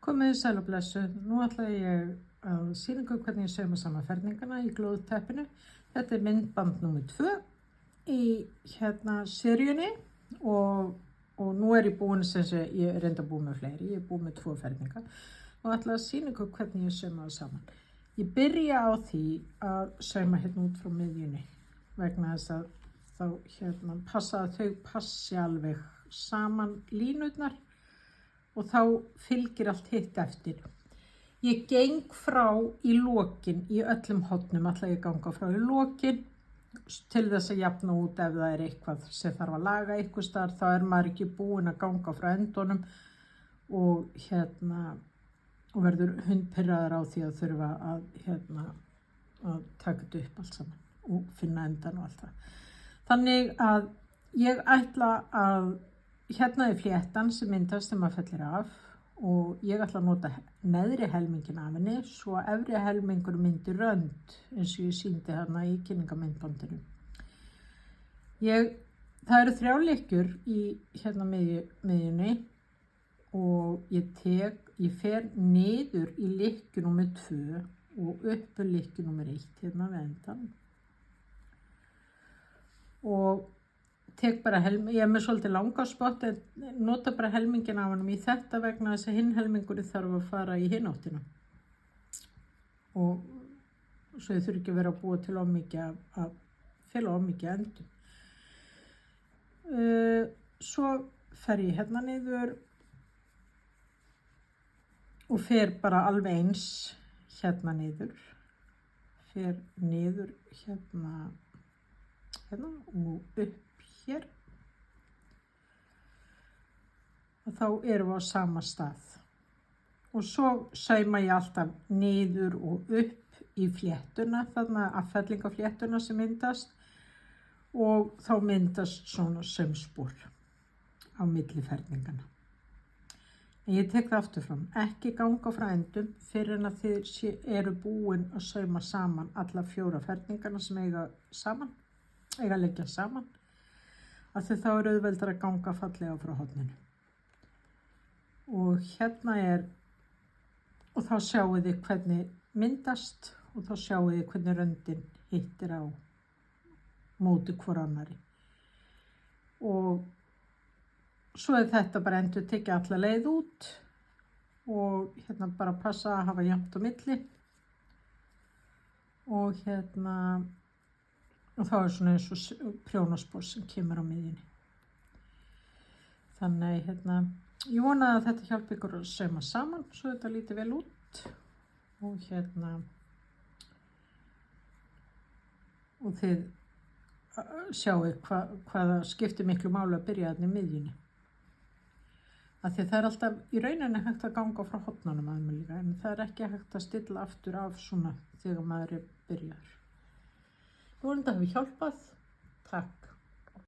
Komið þið sæl og blessuð. Nú ætla ég að sýna ykkur hvernig ég sauma saman ferningana í glóðteppinu. Þetta er myndband nr. 2 í seríunni og nú er ég búin sem sé, ég er reynda búin með fleiri, ég er búin með 2 ferningar og ætla að sýna ykkur hvernig ég sauma það saman. Ég byrja á því að sauma hérna út frá miðjunni vegna þess að þá passa að þau passi alveg saman línurnar og þá fylgir allt hitt eftir. Ég geng frá í lokin í öllum hornum, ætla ég ganga frá í lokin til þess að jafna út ef það er eitthvað sem þarf að laga eitthvað staðar, þá er maður ekki búinn að ganga frá endunum og verður hundpirraður á því að þurfa að taka þetta upp allt saman og finna endan og allt það. Þannig að ég ætla að hérna er fléttan sem myndast þegar maður fellir af og ég ætla að nota neðri helmingin af henni svo efri helmingur myndi rönd eins og ég sýndi hérna í kynningamyndbandinu. Það eru 3 lykkjur í miðjunni og ég fer niður í lykkju nr. 2 og upp lykkju nr. 1 hérna við endan og tek bara ég er með svolítið langa spott en nota bara helmingin af honum í þetta vegna þess að hinn helmingur þarf að fara í hinn áttina og svo ég þurfi ekki að vera að búa til of mikið að fylla of mikið endum. Svo fer ég hérna niður og fer bara alveg eins hérna niður, fer niður hérna og upp hér og þá erum við á sama stað og svo sauma ég alltaf niður og upp í fléttuna, þarna affellingafléttuna sem myndast og þá myndast svona saumspor á milli ferningana. En ég tek það aftur fram, ekki ganga frá endum fyrir en að þið eru búin að sauma saman alla 4 ferningana sem eiga að leggja saman af því þá er auðveldara að ganga fallega frá horninu. Og hérna og þá sjáu þið hvernig myndast og þá sjáu þið hvernig röndin hittir á móti hvor annari. Og svo er þetta bara endur tekið alla leið út og hérna bara passa að hafa jafnt á milli og og þá er svona eins og prjónaspor sem kemur á miðjunni. Þannig ég vona að þetta hjálpi ykkur að sauma saman svo þetta líti vel út og og þið sjáu hvaða skiptir miklu máli að byrja þarna í miðjunni. Af því það er alltaf í rauninni hægt að ganga frá hornunum að mig líka en það er ekki hægt að stilla aftur af svona þegar maður er byrjar. Ég vona að þetta hafi hjálpað. Takk.